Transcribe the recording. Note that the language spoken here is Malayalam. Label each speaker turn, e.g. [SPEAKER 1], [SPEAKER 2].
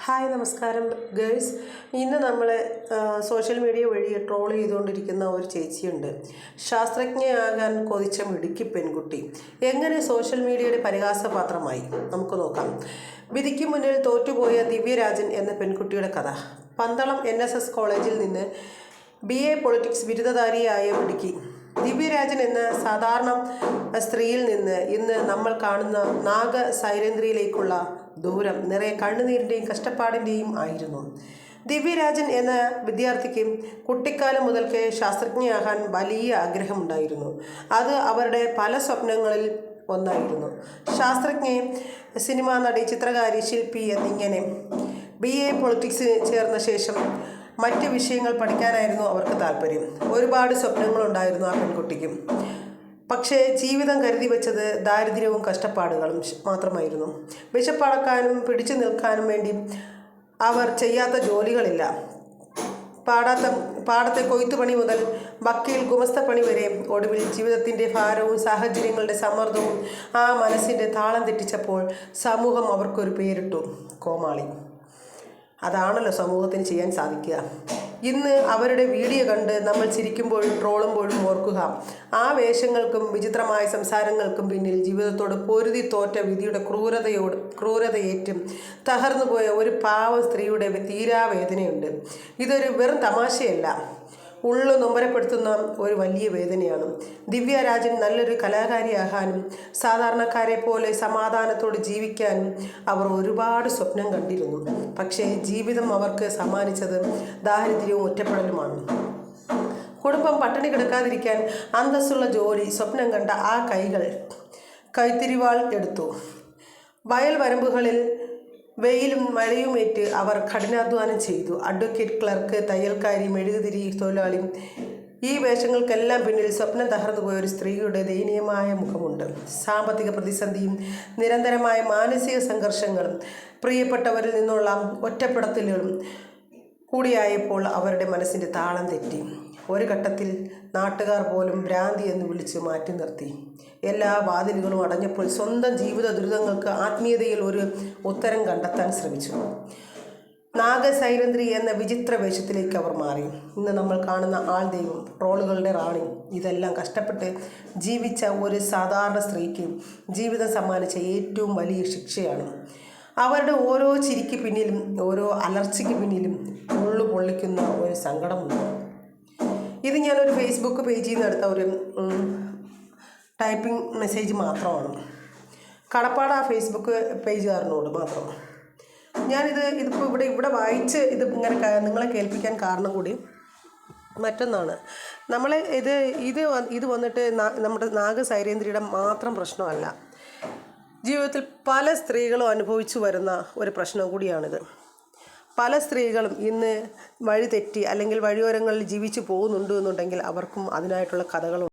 [SPEAKER 1] ഹായ് നമസ്കാരം ഗേൾസ്. ഇന്ന് നമ്മൾ സോഷ്യൽ മീഡിയ വഴി ട്രോൾ ചെയ്തുകൊണ്ടിരിക്കുന്ന ഒരു ചേച്ചിയുണ്ട്. ശാസ്ത്രജ്ഞയാകാൻ കൊതിച്ച മിടുക്കി പെൺകുട്ടി എങ്ങനെ സോഷ്യൽ മീഡിയയുടെ പരിഹാസപാത്രമായി നമുക്ക് നോക്കാം. വിധിക്ക് മുന്നിൽ തോറ്റുപോയ ദിവ്യരാജൻ എന്ന പെൺകുട്ടിയുടെ കഥ. പന്തളം NSS കോളേജിൽ നിന്ന് BA പൊളിറ്റിക്സ് ബിരുദധാരിയായ മിടുക്കി ദിവ്യരാജൻ എന്ന സാധാരണ സ്ത്രീയിൽ നിന്ന് ഇന്ന് നമ്മൾ കാണുന്ന നാഗ സൈരേന്ദ്രിയിലേക്കുള്ള ദൂരം നിറയെ കണ്ണുനീരിൻ്റെയും കഷ്ടപ്പാടിൻ്റെയും ആയിരുന്നു. ദിവ്യരാജൻ എന്ന വിദ്യാർത്ഥിക്ക് കുട്ടിക്കാലം മുതൽക്കേ ശാസ്ത്രജ്ഞയാകാൻ വലിയ ആഗ്രഹമുണ്ടായിരുന്നു. അത് അവരുടെ പല സ്വപ്നങ്ങളിൽ ഒന്നായിരുന്നു. ശാസ്ത്രജ്ഞയെ, സിനിമാ നടി, ചിത്രകാരി, ശില്പി എന്നിങ്ങനെ BA പൊളിറ്റിക്സ് ചേർന്ന ശേഷം മറ്റ് വിഷയങ്ങൾ പഠിക്കാനായിരുന്നു അവർക്ക് താല്പര്യം. ഒരുപാട് സ്വപ്നങ്ങളുണ്ടായിരുന്നു ആ പെൺകുട്ടിക്കും. പക്ഷേ ജീവിതം കരുതി വെച്ചത് ദാരിദ്ര്യവും കഷ്ടപ്പാടുകളും മാത്രമായിരുന്നു. വിശപ്പടക്കാനും പിടിച്ചു നിൽക്കാനും വേണ്ടി അവർ ചെയ്യാത്ത ജോലികളില്ല. പാടത്തെ കൊയ്ത്തുപണി മുതൽ വക്കീൽ ഗുമസ്തപ്പണി വരെ. ഒടുവിൽ ജീവിതത്തിൻ്റെ ഭാരവും സാഹചര്യങ്ങളുടെ സമ്മർദ്ദവും ആ മനസ്സിൻ്റെ താളം തെറ്റിച്ചപ്പോൾ സമൂഹം അവർക്കൊരു പേരിട്ടു: കോമാളി. അതാണല്ലോ സമൂഹത്തിന് ചെയ്യാൻ സാധിക്കുക. ഇന്ന് അവരുടെ വീഡിയോ കണ്ട് നമ്മൾ ചിരിക്കുമ്പോഴും ട്രോളുമ്പോഴും ഓർക്കുക, ആ വേഷങ്ങൾക്കും വിചിത്രമായ സംസാരങ്ങൾക്കും പിന്നിൽ ജീവിതത്തോട് പൊരുതി തോറ്റ വിധിയുടെ ക്രൂരതയേറ്റും തകർന്നു പോയ ഒരു പാവ സ്ത്രീയുടെ തീരാവേദനയുണ്ട്. ഇതൊരു വെറും തമാശയല്ല, ഉള്ളു നൊമ്പരപ്പെടുത്തുന്ന ഒരു വലിയ വേദനയാണ്. ദിവ്യരാജൻ നല്ലൊരു കലാകാരിയാകാനും സാധാരണക്കാരെ പോലെ സമാധാനത്തോടെ ജീവിക്കാനും അവർ ഒരുപാട് സ്വപ്നം കണ്ടിരുന്നു. പക്ഷേ ജീവിതം അവർക്ക് സമ്മാനിച്ചത് ദാരിദ്ര്യവും ഒറ്റപ്പെടലുമാണ്. കുടുംബം പട്ടിണി കിടക്കാതിരിക്കാൻ അന്തസ്സുള്ള ജോലി സ്വപ്നം കണ്ട ആ കൈകൾ കൈത്തിരിവാൾ എടുത്തു. വയൽ വരമ്പുകളിൽ വെയിലും മഴയുമേറ്റ് അവർ കഠിനാധ്വാനം ചെയ്തു. അഡ്വക്കേറ്റ്, ക്ലർക്ക്, തയ്യൽക്കാരി, മെഴുകുതിരി തൊഴിലാളി, ഈ വേഷങ്ങൾക്കെല്ലാം പിന്നിൽ സ്വപ്നം തകർന്നുപോയ ഒരു സ്ത്രീയുടെ ദയനീയമായ മുഖമുണ്ട്. സാമ്പത്തിക പ്രതിസന്ധിയും നിരന്തരമായ മാനസിക സംഘർഷങ്ങളും പ്രിയപ്പെട്ടവരിൽ നിന്നുള്ള ഒറ്റപ്പെടലുകളും കൂടിയായപ്പോൾ അവരുടെ മനസ്സിൻ്റെ താളം തെറ്റി. ഒരു ഘട്ടത്തിൽ നാട്ടുകാർ പോലും ഭ്രാന്തി എന്ന് വിളിച്ച് മാറ്റി നിർത്തി. എല്ലാ വാതിലുകളും അടഞ്ഞപ്പോൾ സ്വന്തം ജീവിത ദുരിതങ്ങൾക്ക് ആത്മീയതയിൽ ഒരു ഉത്തരം കണ്ടെത്താൻ ശ്രമിച്ചു. നാഗസൈരേന്ദ്രി എന്ന വിചിത്ര വേഷത്തിലേക്ക് അവർ മാറി. ഇന്ന് നമ്മൾ കാണുന്ന ആൾ ദൈവം, ട്രോളുകളുടെ റാണി, ഇതെല്ലാം കഷ്ടപ്പെട്ട് ജീവിച്ച ഒരു സാധാരണ സ്ത്രീക്ക് ജീവിതം സമ്മാനിച്ച ഏറ്റവും വലിയ ശിക്ഷയാണ്. അവരുടെ ഓരോ ചിരിക്ക് പിന്നിലും ഓരോ അലർച്ചയ്ക്ക് പിന്നിലും ഉള്ളു പൊള്ളിക്കുന്ന ഒരു സങ്കടമുണ്ട്. ഇത് ഞാനൊരു ഫേസ്ബുക്ക് പേജിൽ നിന്ന് എടുത്ത ഒരു ടൈപ്പിംഗ് മെസ്സേജ് മാത്രമാണ്. കടപ്പാട് ആ ഫേസ്ബുക്ക് പേജുകാരനോട് മാത്രം. ഇതിപ്പോൾ ഇവിടെ വായിച്ച് ഇത് ഇങ്ങനെ നിങ്ങളെ കേൾപ്പിക്കാൻ കാരണം കൂടി മറ്റൊന്നാണ്. നമ്മളെ ഇത് വന്നിട്ട് നമ്മുടെ നാഗസൈരേന്ദ്രിയുടെ മാത്രം പ്രശ്നമല്ല, ജീവിതത്തിൽ പല സ്ത്രീകളും അനുഭവിച്ചു വരുന്ന ഒരു പ്രശ്നം കൂടിയാണിത്. പല സ്ത്രീകളും ഇന്ന് വഴി തെറ്റി അല്ലെങ്കിൽ വഴിയോരങ്ങളിൽ ജീവിച്ചു പോകുന്നുണ്ട് എന്നുണ്ടെങ്കിൽ അവർക്കും അതിനായിട്ടുള്ള കഥകളുണ്ട്.